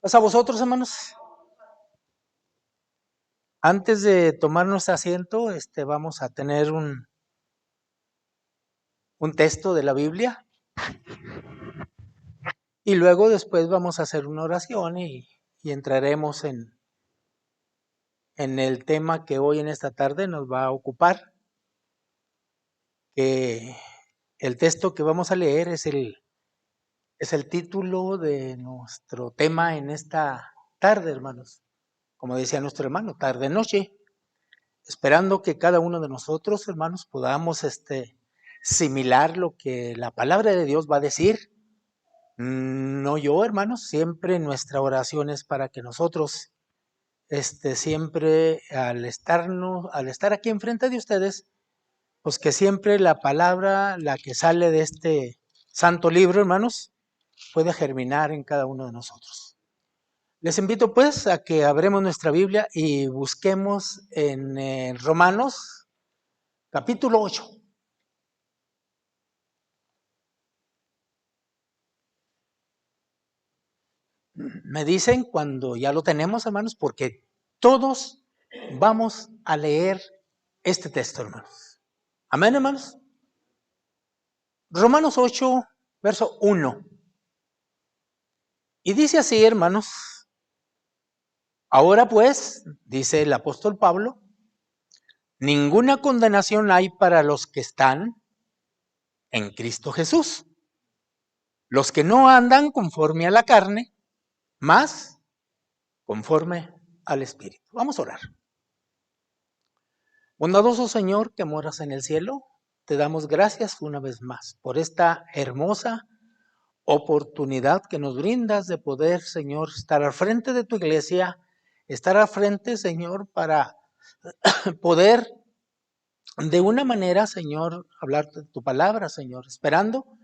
Pues a vosotros, hermanos. Antes de tomar nuestro asiento, vamos a tener un texto de la Biblia y luego después vamos a hacer una oración y entraremos en el tema que hoy en esta tarde nos va a ocupar. Que el texto que vamos a leer es el título de nuestro tema en esta tarde, hermanos. Como decía nuestro hermano, tarde-noche. Esperando que cada uno de nosotros, hermanos, podamos similar lo que la palabra de Dios va a decir. No yo, hermanos, siempre nuestra oración es para que nosotros, siempre al estar aquí enfrente de ustedes, pues que siempre la palabra, la que sale de este santo libro, hermanos, pueda germinar en cada uno de nosotros. Les invito pues a que abremos nuestra Biblia y busquemos en Romanos capítulo 8. Me dicen cuando ya lo tenemos, hermanos, porque todos vamos a leer este texto, hermanos. Amén, hermanos. Romanos 8, verso 1. Y dice así, hermanos. Ahora pues, dice el apóstol Pablo, ninguna condenación hay para los que están en Cristo Jesús. Los que no andan conforme a la carne, más conforme al Espíritu. Vamos a orar. Bondadoso Señor que moras en el cielo, te damos gracias una vez más por esta hermosa oportunidad que nos brindas de poder, Señor, estar al frente de tu iglesia, estar al frente, Señor, para poder de una manera, Señor, hablar de tu palabra, Señor, esperando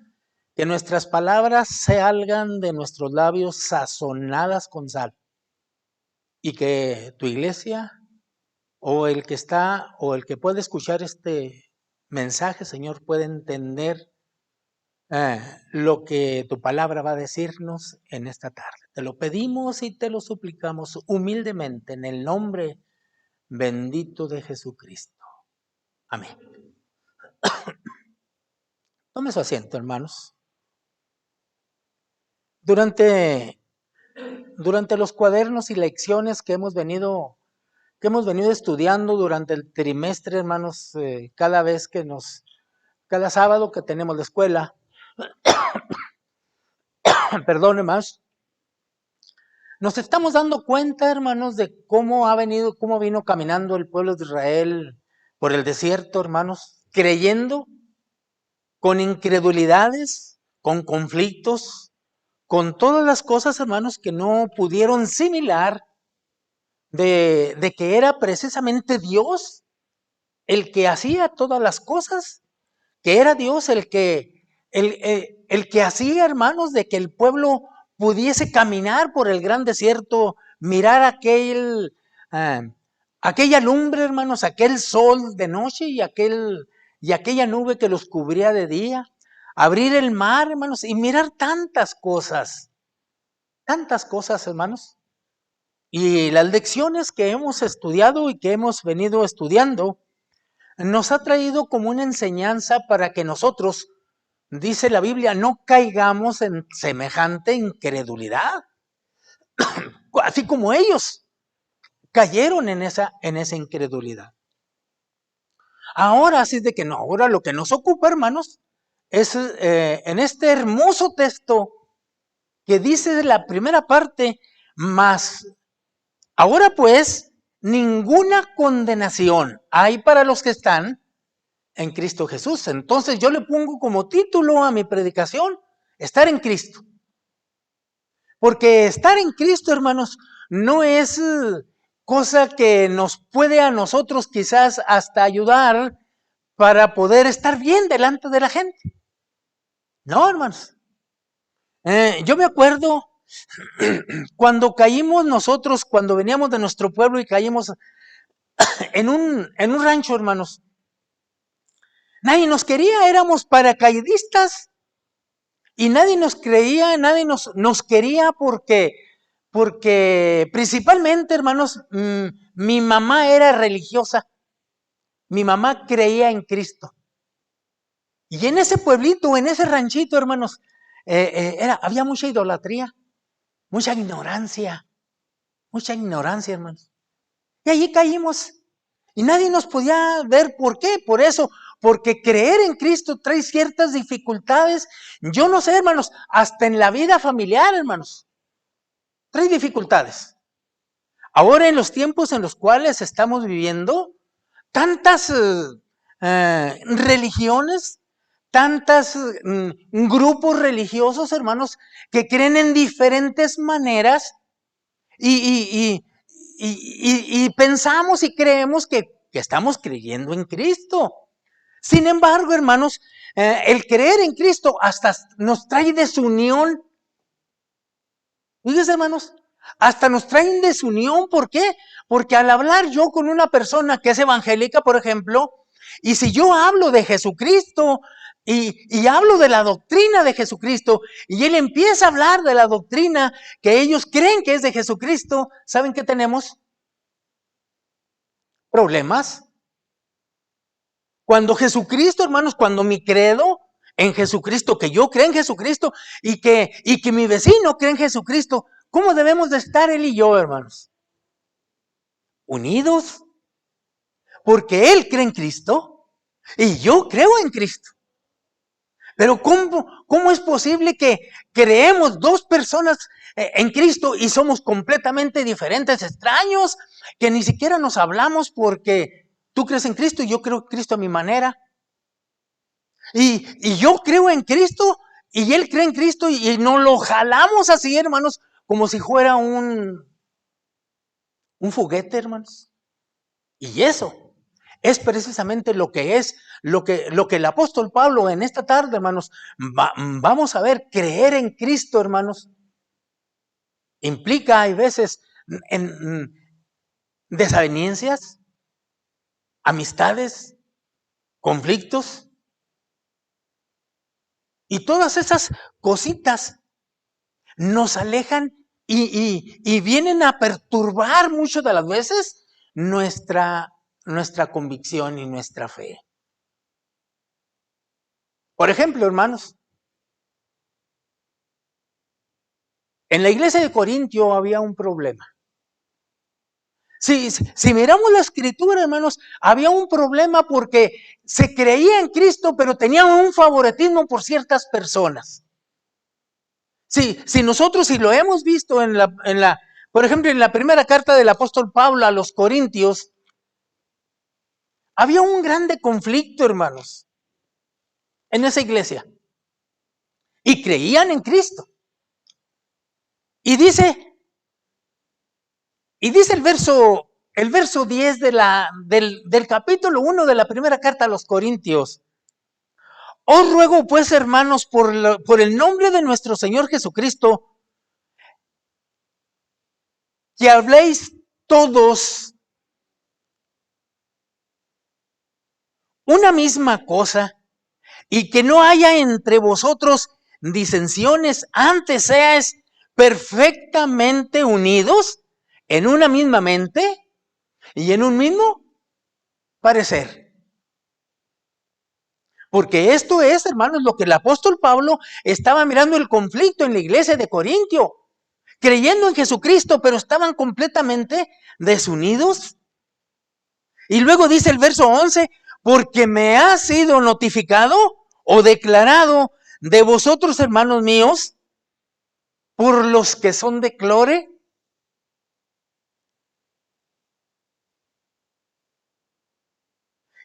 que nuestras palabras salgan de nuestros labios sazonadas con sal y que tu iglesia o el que puede escuchar este mensaje, Señor, puede entender lo que tu palabra va a decirnos en esta tarde. Te lo pedimos y te lo suplicamos humildemente en el nombre bendito de Jesucristo. Amén. Tome su asiento, hermanos. Durante los cuadernos y lecciones que hemos venido estudiando durante el trimestre, hermanos, cada sábado que tenemos la escuela, perdón, hermanos, nos estamos dando cuenta, hermanos, de cómo vino caminando el pueblo de Israel por el desierto, hermanos, creyendo, con incredulidades, con conflictos, con todas las cosas, hermanos, que no pudieron similar de que era precisamente Dios el que hacía todas las cosas, que era Dios el que hacía, hermanos, de que el pueblo pudiese caminar por el gran desierto, mirar aquella lumbre, hermanos, aquel sol de noche y aquella nube que los cubría de día, abrir el mar, hermanos, y mirar tantas cosas, hermanos. Y las lecciones que hemos estudiado y que hemos venido estudiando nos ha traído como una enseñanza para que nosotros, dice la Biblia, no caigamos en semejante incredulidad, así como ellos cayeron en esa incredulidad. Ahora, así de que no, ahora lo que nos ocupa, hermanos, es en este hermoso texto que dice la primera parte, más ahora pues, ninguna condenación hay para los que están en Cristo Jesús. Entonces yo le pongo como título a mi predicación, estar en Cristo. Porque estar en Cristo, hermanos, no es cosa que nos puede a nosotros quizás hasta ayudar para poder estar bien delante de la gente. No, hermanos. Yo me acuerdo cuando caímos nosotros, cuando veníamos de nuestro pueblo y caímos en un rancho, hermanos. Nadie nos quería, éramos paracaidistas y nadie nos creía, nadie nos quería porque porque principalmente, hermanos, mi mamá era religiosa. Mi mamá creía en Cristo. Y en ese pueblito, en ese ranchito, hermanos, había mucha idolatría, mucha ignorancia, hermanos. Y allí caímos. Y nadie nos podía ver por qué. Por eso, porque creer en Cristo trae ciertas dificultades. Yo no sé, hermanos, hasta en la vida familiar, hermanos, trae dificultades. Ahora en los tiempos en los cuales estamos viviendo, tantas religiones, tantos grupos religiosos, hermanos, que creen en diferentes maneras y pensamos y creemos que estamos creyendo en Cristo. Sin embargo, hermanos, el creer en Cristo hasta nos trae desunión. Fíjense, hermanos, hasta nos traen desunión. ¿Por qué? Porque al hablar yo con una persona que es evangélica, por ejemplo, y si yo hablo de Jesucristo y hablo de la doctrina de Jesucristo, y él empieza a hablar de la doctrina que ellos creen que es de Jesucristo, ¿saben qué tenemos? Problemas. Cuando Jesucristo, hermanos, cuando mi credo en Jesucristo, que yo creo en Jesucristo y que mi vecino cree en Jesucristo, ¿cómo debemos de estar él y yo, hermanos? Unidos, porque él cree en Cristo y yo creo en Cristo. Pero ¿cómo es posible que creemos dos personas en Cristo y somos completamente diferentes, extraños, que ni siquiera nos hablamos porque tú crees en Cristo y yo creo en Cristo a mi manera? Y yo creo en Cristo y él cree en Cristo y nos lo jalamos así, hermanos, como si fuera un juguete, hermanos. Y eso es precisamente lo que es, lo que el apóstol Pablo en esta tarde, hermanos, vamos a ver, creer en Cristo, hermanos, implica, hay veces, en desavenencias, amistades, conflictos, y todas esas cositas nos alejan y vienen a perturbar muchas de las veces nuestra convicción y nuestra fe. Por ejemplo, hermanos, en la iglesia de Corintio había un problema. Si miramos la escritura, hermanos, había un problema porque se creía en Cristo, pero tenían un favoritismo por ciertas personas. Si nosotros, si lo hemos visto por ejemplo, en la primera carta del apóstol Pablo a los Corintios, había un grande conflicto, hermanos, en esa iglesia. Y creían en Cristo. Y dice el verso 10 del capítulo 1 de la primera carta a los Corintios. Os ruego pues, hermanos, por el nombre de nuestro Señor Jesucristo, que habléis todos una misma cosa y que no haya entre vosotros disensiones, antes seáis perfectamente unidos en una misma mente y en un mismo parecer. Porque esto es, hermanos, lo que el apóstol Pablo estaba mirando, el conflicto en la iglesia de Corintio, creyendo en Jesucristo, pero estaban completamente desunidos. Y luego dice el verso 11, porque me ha sido notificado o declarado de vosotros, hermanos míos, por los que son de Clore,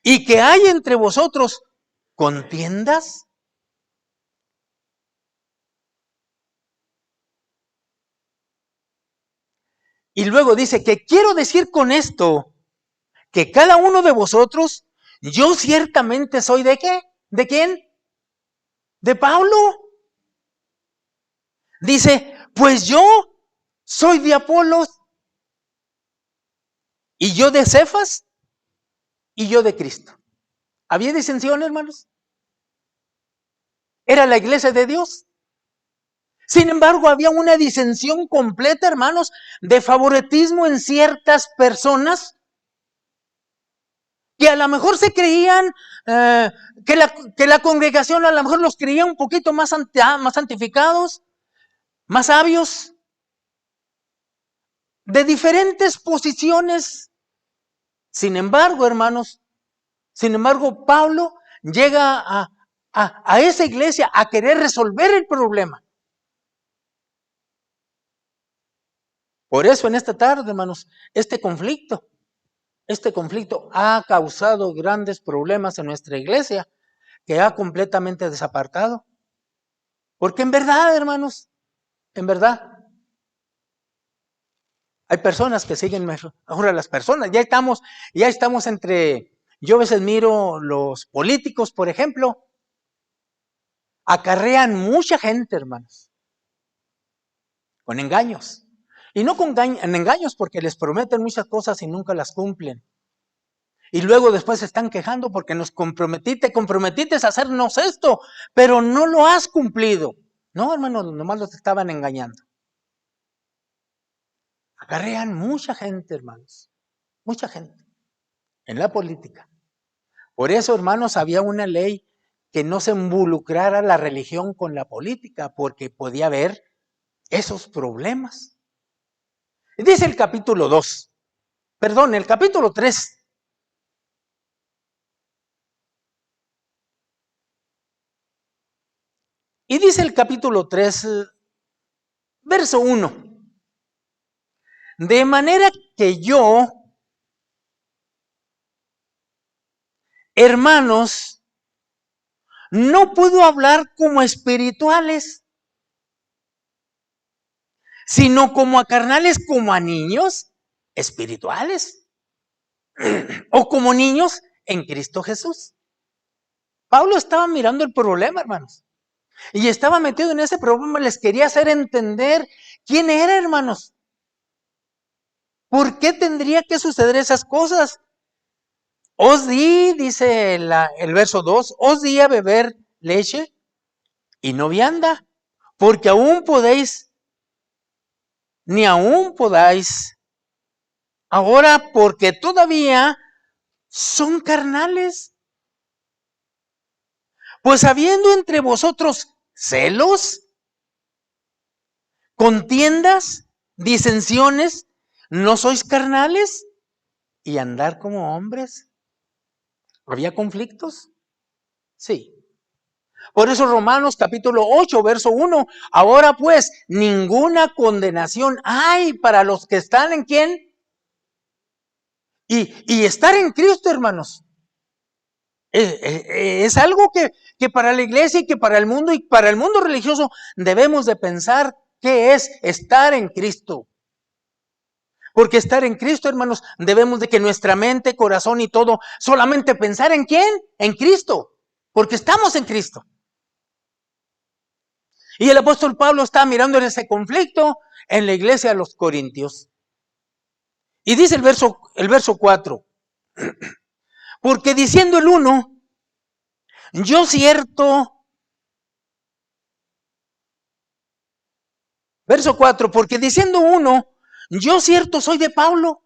y que hay entre vosotros contiendas. Y luego dice que quiero decir con esto que cada uno de vosotros, yo ciertamente soy ¿de qué? ¿De quién? De Pablo. Dice, pues yo soy de Apolos, y yo de Cefas, y yo de Cristo. ¿Había disensión, hermanos? ¿Era la iglesia de Dios? Sin embargo, había una disensión completa, hermanos, de favoritismo en ciertas personas que a lo mejor se creían, que la congregación a lo mejor los creía un poquito más santificados, más sabios, de diferentes posiciones. Sin embargo, hermanos, Pablo llega a esa iglesia a querer resolver el problema. Por eso en esta tarde, hermanos, este conflicto ha causado grandes problemas en nuestra iglesia, que ha completamente desapartado. Porque en verdad, hermanos, en verdad, hay personas que siguen mejor. Ahora las personas, ya estamos entre, yo a veces miro los políticos, por ejemplo, acarrean mucha gente, hermanos, con engaños. Y no con engaños porque les prometen muchas cosas y nunca las cumplen. Y luego después se están quejando porque te comprometiste a hacernos esto, pero no lo has cumplido. No, hermanos, nomás los estaban engañando. Acarrean mucha gente, hermanos, mucha gente en la política. Por eso, hermanos, había una ley que no se involucrara la religión con la política, porque podía haber esos problemas. Dice el capítulo 3. Y dice el capítulo 3, verso 1. De manera que yo, hermanos, no puedo hablar como espirituales, sino como a carnales, como a niños espirituales, o como niños en Cristo Jesús. Pablo estaba mirando el problema, hermanos, y estaba metido en ese problema. Les quería hacer entender quién era, hermanos. ¿Por qué tendría que suceder esas cosas? Os di, dice el verso 2, os di a beber leche y no vianda, porque ni aún podáis, ahora porque todavía son carnales. Pues habiendo entre vosotros celos, contiendas, disensiones, ¿no sois carnales? ¿Y andar como hombres? ¿Había conflictos? Sí. Por eso Romanos capítulo 8, verso 1, ahora pues ninguna condenación hay para los que están en ¿quién? Y estar en Cristo, hermanos, es algo que para la iglesia y que para el mundo y para el mundo religioso debemos de pensar qué es estar en Cristo. Porque estar en Cristo, hermanos, debemos de que nuestra mente, corazón y todo, solamente pensar en ¿quién? En Cristo, porque estamos en Cristo. Y el apóstol Pablo está mirando en ese conflicto en la iglesia de los Corintios. Y dice el verso 4, porque diciendo el uno, yo cierto, verso 4, porque diciendo uno, yo cierto soy de Pablo,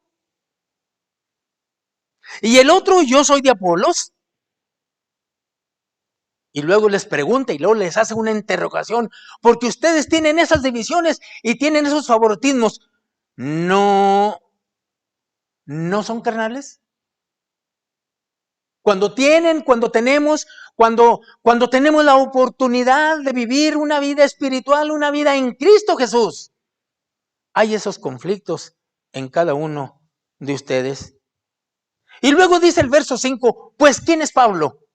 y el otro yo soy de Apolos. Y luego les pregunta y luego les hace una interrogación, porque ustedes tienen esas divisiones y tienen esos favoritismos. ¿No son carnales? Cuando tenemos la oportunidad de vivir una vida espiritual, una vida en Cristo Jesús, hay esos conflictos en cada uno de ustedes. Y luego dice el verso 5, pues ¿quién es Pablo?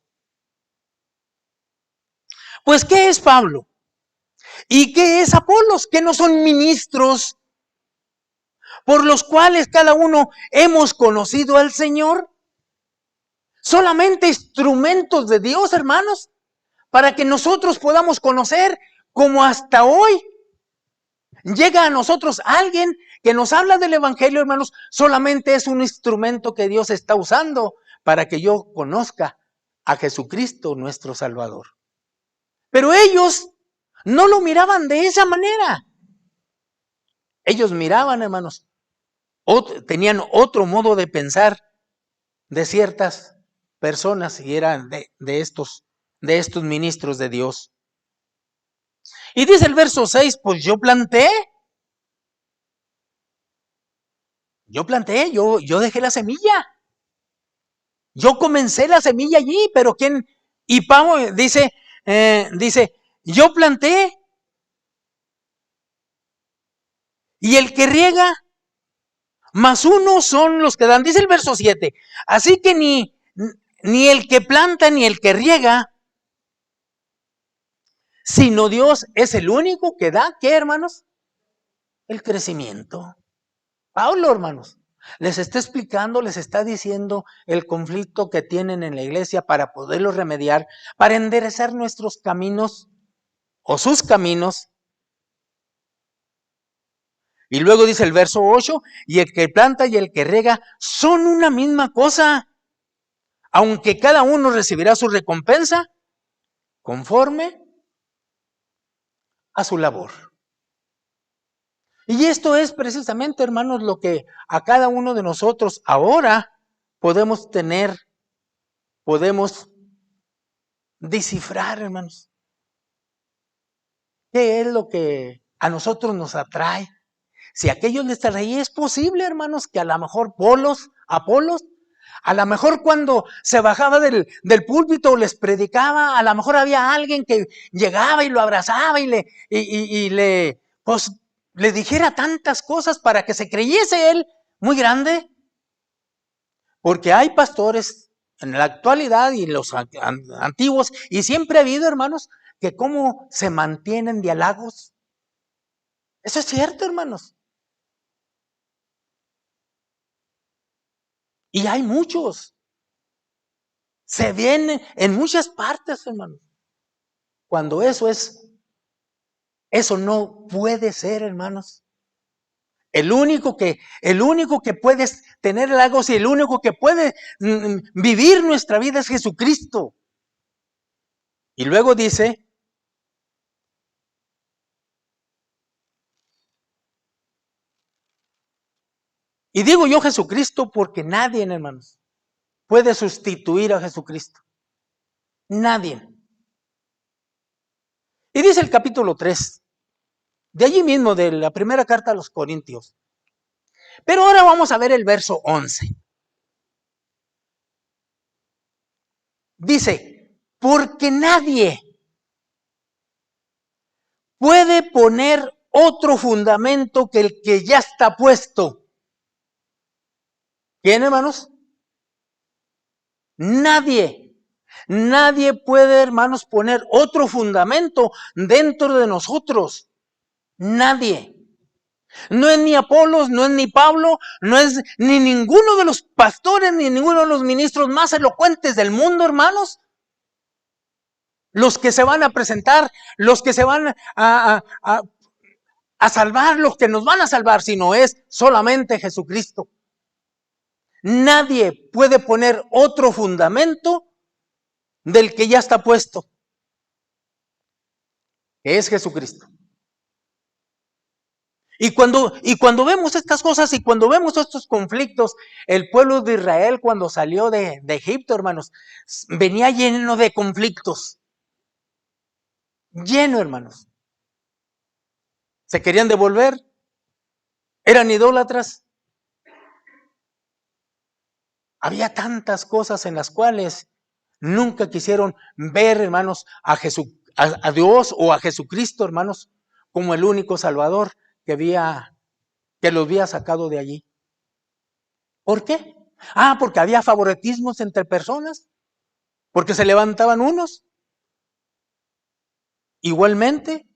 Pues ¿qué es Pablo? ¿Y qué es Apolos? ¿Que no son ministros por los cuales cada uno hemos conocido al Señor? Solamente instrumentos de Dios, hermanos, para que nosotros podamos conocer, como hasta hoy llega a nosotros alguien que nos habla del evangelio, hermanos. Solamente es un instrumento que Dios está usando para que yo conozca a Jesucristo, nuestro Salvador. Pero ellos no lo miraban de esa manera. Ellos miraban, hermanos, tenían otro modo de pensar de ciertas personas y eran de estos ministros de Dios. Y dice el verso 6, pues yo planté, yo dejé la semilla. Yo comencé la semilla allí, pero ¿quién? Y Pablo dice, yo planté y el que riega, más uno son los que dan. Dice el verso 7, así que ni el que planta ni el que riega, sino Dios es el único que da, ¿qué, hermanos? El crecimiento. Pablo, hermanos, les está explicando, les está diciendo el conflicto que tienen en la iglesia para poderlo remediar, para enderezar nuestros caminos o sus caminos. Y luego dice el verso 8, y el que planta y el que riega son una misma cosa, aunque cada uno recibirá su recompensa conforme a su labor. Y esto es precisamente, hermanos, lo que a cada uno de nosotros ahora podemos tener, podemos descifrar, hermanos. ¿Qué es lo que a nosotros nos atrae? Si aquello les atraía, es posible, hermanos, que a lo mejor Apolos, a lo mejor cuando se bajaba del púlpito les predicaba, a lo mejor había alguien que llegaba y lo abrazaba y le dijera tantas cosas para que se creyese él muy grande. Porque hay pastores en la actualidad y los antiguos, y siempre ha habido, hermanos, que cómo se mantienen de halagos. Eso es cierto, hermanos. Y hay muchos. Se ven en muchas partes, hermanos. Cuando eso no puede ser, hermanos. El único que puede tener halagos y el único que puede vivir nuestra vida es Jesucristo. Y luego dice, y digo yo Jesucristo porque nadie, hermanos, puede sustituir a Jesucristo. Nadie. Y dice el capítulo 3, de allí mismo, de la primera carta a los Corintios. Pero ahora vamos a ver el verso 11. Dice, porque nadie puede poner otro fundamento que el que ya está puesto. ¿Quién, hermanos? Nadie puede, hermanos, poner otro fundamento dentro de nosotros. Nadie. No es ni Apolos, no es ni Pablo, no es ni ninguno de los pastores, ni ninguno de los ministros más elocuentes del mundo, hermanos. Los que se van a presentar, los que se van a salvar, los que nos van a salvar, sino es solamente Jesucristo. Nadie puede poner otro fundamento del que ya está puesto, que es Jesucristo. Y cuando vemos estas cosas y cuando vemos estos conflictos, el pueblo de Israel cuando salió de Egipto, hermanos, venía lleno de conflictos. Lleno, hermanos. Se querían devolver, eran idólatras. Había tantas cosas en las cuales nunca quisieron ver, hermanos, a Dios o a Jesucristo, hermanos, como el único Salvador que los había sacado de allí. ¿Por qué? Porque había favoritismos entre personas, porque se levantaban unos. Igualmente,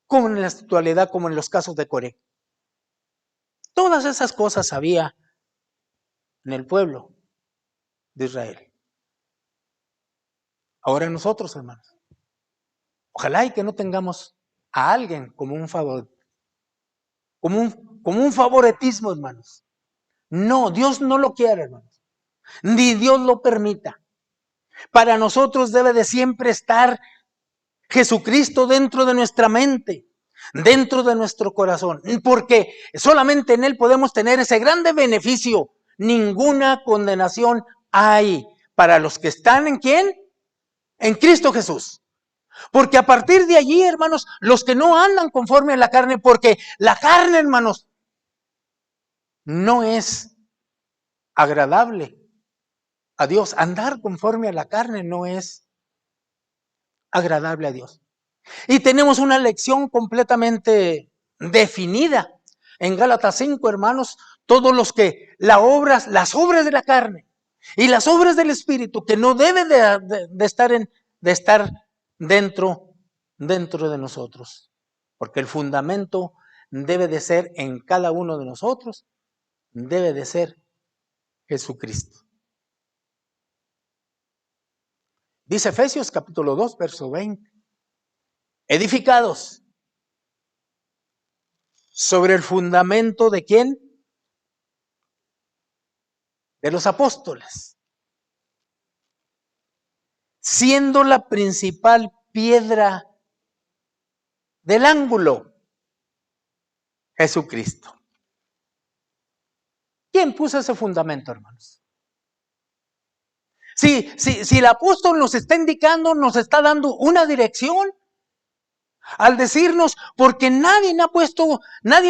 como en la actualidad, como en los casos de Coré. Todas esas cosas había en el pueblo de Israel. Ahora nosotros, hermanos, ojalá y que no tengamos a alguien como un favor, como un favoritismo, hermanos. No, Dios no lo quiere, hermanos. Ni Dios lo permita. Para nosotros debe de siempre estar Jesucristo dentro de nuestra mente, dentro de nuestro corazón, porque solamente en Él podemos tener ese grande beneficio. Ninguna condenación hay para los que están ¿en quién? En Cristo Jesús. Porque a partir de allí, hermanos, los que no andan conforme a la carne, porque la carne, hermanos, no es agradable a Dios. Andar conforme a la carne no es agradable a Dios. Y tenemos una lección completamente definida en Gálatas 5, hermanos, todos los que las obras de la carne y las obras del Espíritu, que no deben de estar dentro de nosotros, porque el fundamento debe de ser en cada uno de nosotros, debe de ser Jesucristo. Dice Efesios capítulo 2, verso 20. Edificados sobre el fundamento ¿de quién? De los apóstoles. Siendo la principal piedra del ángulo Jesucristo. ¿Quién puso ese fundamento, hermanos? Si el apóstol nos está indicando, nos está dando una dirección, al decirnos, porque nadie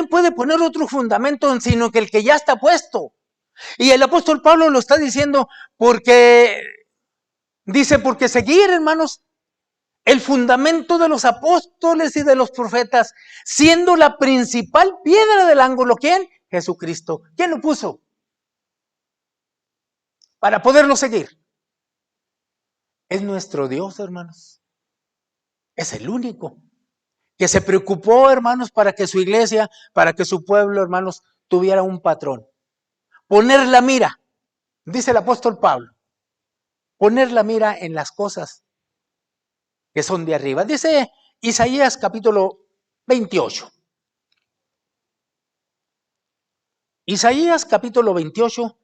puede poner otro fundamento sino que el que ya está puesto. Y el apóstol Pablo lo está diciendo porque seguir, hermanos, el fundamento de los apóstoles y de los profetas, siendo la principal piedra del ángulo, ¿quién? Jesucristo. ¿Quién lo puso? Para poderlo seguir. Es nuestro Dios, hermanos. Es el único que se preocupó, hermanos, para que su iglesia, para que su pueblo, hermanos, tuviera un patrón. Poner la mira, dice el apóstol Pablo, poner la mira en las cosas que son de arriba. Dice Isaías capítulo 28. Isaías capítulo 28.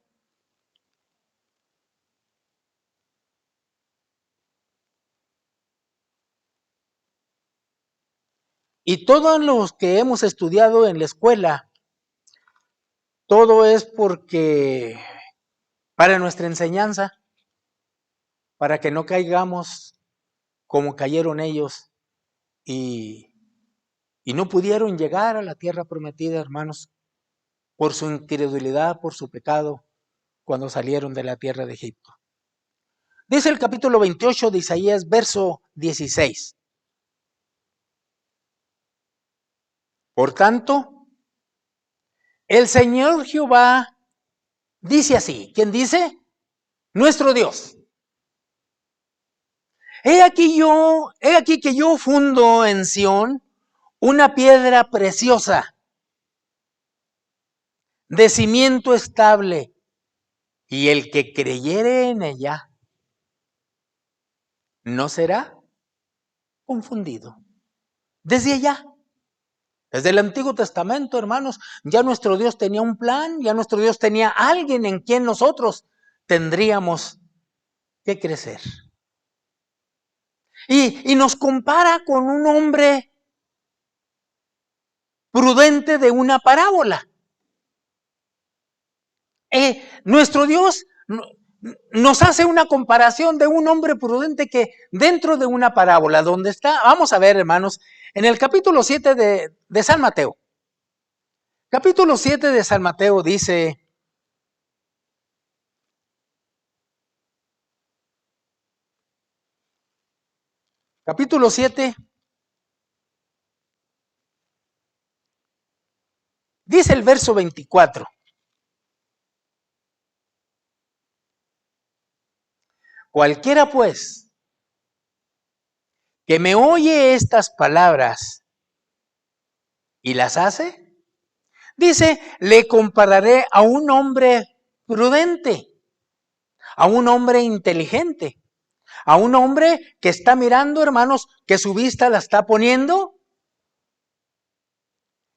Y todos los que hemos estudiado en la escuela, todo es porque para nuestra enseñanza, para que no caigamos como cayeron ellos y no pudieron llegar a la tierra prometida, hermanos, por su incredulidad, por su pecado, cuando salieron de la tierra de Egipto. Dice el capítulo 28 de Isaías, verso 16. Por tanto, el Señor Jehová dice así. ¿Quién dice? Nuestro Dios. He aquí que yo fundo en Sión una piedra preciosa, de cimiento estable, y el que creyere en ella no será confundido. Desde allá, desde el Antiguo Testamento, hermanos, ya nuestro Dios tenía un plan, ya nuestro Dios tenía alguien en quien nosotros tendríamos que crecer. Y nos compara con un hombre prudente de una parábola. Nuestro Dios nos hace una comparación de un hombre prudente que dentro de una parábola, donde está, vamos a ver, hermanos, en el capítulo 7 de San Mateo. Capítulo 7 de San Mateo dice, capítulo 7, dice el verso 24. Cualquiera pues que me oye estas palabras y las hace, dice, le compararé a un hombre prudente, a un hombre inteligente, a un hombre que está mirando, hermanos, que su vista la está poniendo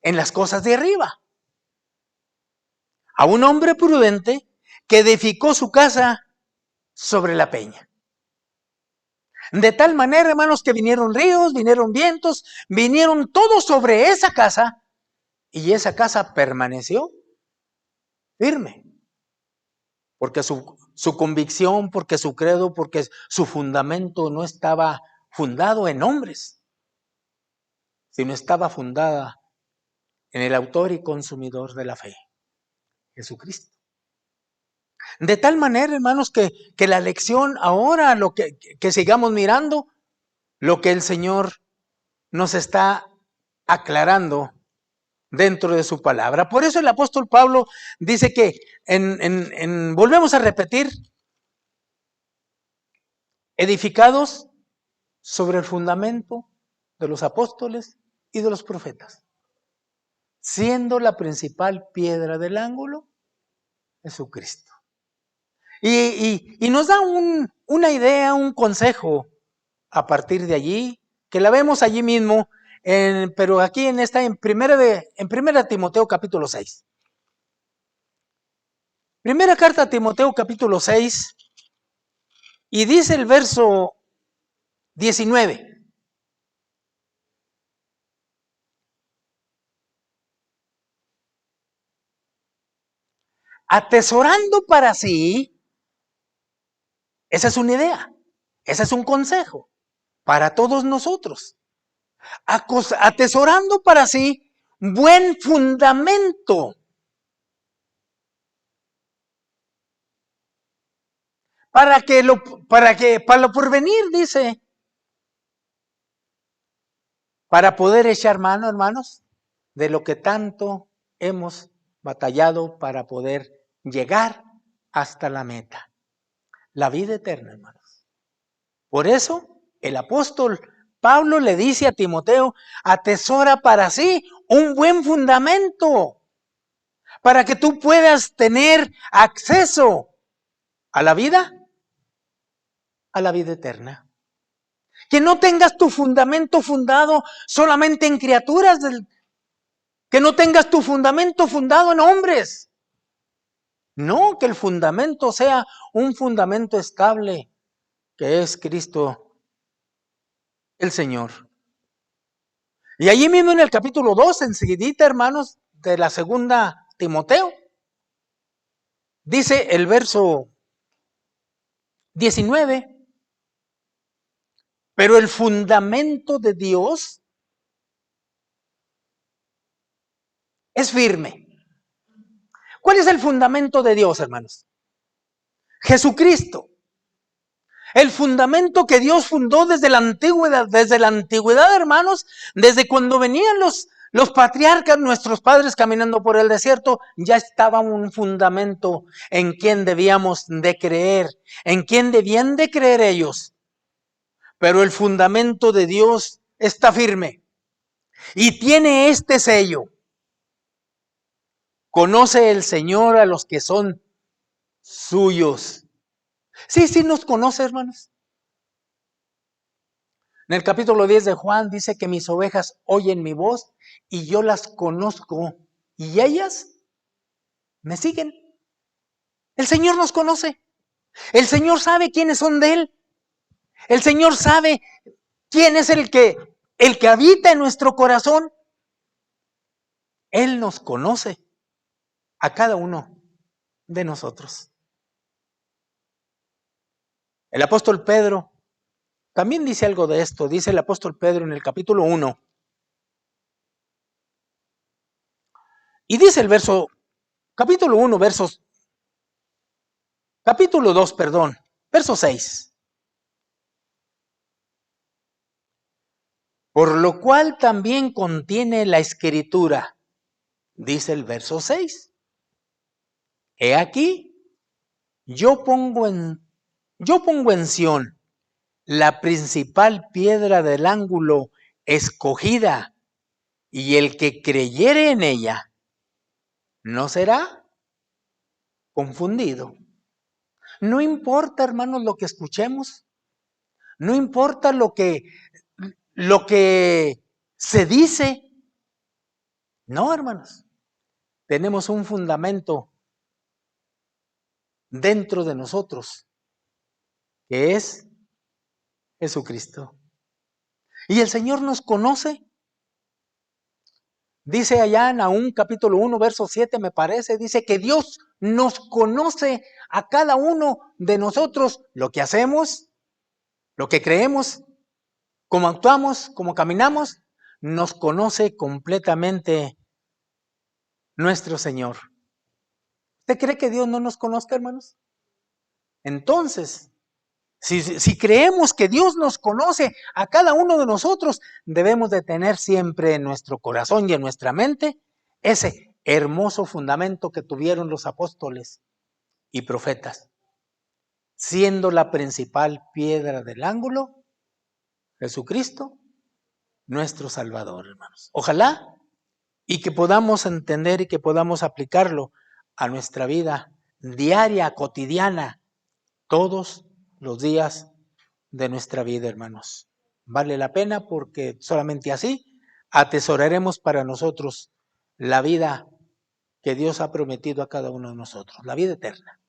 en las cosas de arriba. A un hombre prudente que edificó su casa sobre la peña. De tal manera, hermanos, que vinieron ríos, vinieron vientos, vinieron todo sobre esa casa, y esa casa permaneció firme. Porque su convicción, porque su credo, porque su fundamento no estaba fundado en hombres, sino estaba fundada en el autor y consumidor de la fe, Jesucristo. De tal manera, hermanos, que la lección ahora, lo que sigamos mirando, lo que el Señor nos está aclarando dentro de su palabra. Por eso el apóstol Pablo dice que, volvemos a repetir, edificados sobre el fundamento de los apóstoles y de los profetas, siendo la principal piedra del ángulo Jesucristo. Y nos da una idea, un consejo a partir de allí, que la vemos allí mismo, pero aquí en primera Timoteo capítulo 6. Primera carta a Timoteo capítulo 6, y dice el verso 19. Atesorando para sí, esa es una idea, ese es un consejo para todos nosotros. Atesorando para sí buen fundamento, para lo porvenir, dice, para poder echar mano, hermanos, de lo que tanto hemos batallado para poder llegar hasta la meta, la vida eterna, hermanos. Por eso el apóstol Pablo le dice a Timoteo: atesora para sí un buen fundamento, para que tú puedas tener acceso a la vida eterna. Que no tengas tu fundamento fundado solamente en criaturas, que no tengas tu fundamento fundado en hombres. No, que el fundamento sea un fundamento estable, que es Cristo el Señor. Y allí mismo en el capítulo 2, enseguidita, hermanos, de la segunda Timoteo, dice el verso 19, pero el fundamento de Dios es firme. ¿Cuál es el fundamento de Dios, hermanos? Jesucristo. El fundamento que Dios fundó desde la antigüedad, hermanos, desde cuando venían los patriarcas, nuestros padres caminando por el desierto, ya estaba un fundamento en quien debíamos de creer, en quien debían de creer ellos. Pero el fundamento de Dios está firme y tiene este sello: conoce el Señor a los que son suyos. Sí nos conoce, hermanos. En el capítulo 10 de Juan dice que mis ovejas oyen mi voz y yo las conozco y ellas me siguen. El Señor nos conoce. El Señor sabe quiénes son de Él. El Señor sabe quién es el que habita en nuestro corazón. Él nos conoce a cada uno de nosotros. El apóstol Pedro también dice algo de esto. Dice el apóstol Pedro en el capítulo 1. Y dice el capítulo 1, capítulo 2, perdón, verso 6. Por lo cual también contiene la escritura, dice el verso 6. He aquí, yo pongo en Sión la principal piedra del ángulo escogida, y el que creyere en ella no será confundido. No importa, hermanos, lo que escuchemos, no importa lo que se dice. No, hermanos, tenemos un fundamento dentro de nosotros, que es Jesucristo. Y el Señor nos conoce. Dice allá en Nahum capítulo 1, verso 7, me parece, dice que Dios nos conoce a cada uno de nosotros, lo que hacemos, lo que creemos, cómo actuamos, cómo caminamos, nos conoce completamente nuestro Señor. ¿Usted cree que Dios no nos conozca, hermanos? Entonces, si creemos que Dios nos conoce a cada uno de nosotros, debemos de tener siempre en nuestro corazón y en nuestra mente ese hermoso fundamento que tuvieron los apóstoles y profetas, siendo la principal piedra del ángulo Jesucristo, nuestro Salvador, hermanos. Ojalá y que podamos entender y que podamos aplicarlo a nuestra vida diaria, cotidiana, todos los días de nuestra vida, hermanos. Vale la pena porque solamente así atesoraremos para nosotros la vida que Dios ha prometido a cada uno de nosotros, la vida eterna.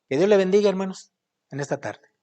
Que Dios le bendiga, hermanos, en esta tarde.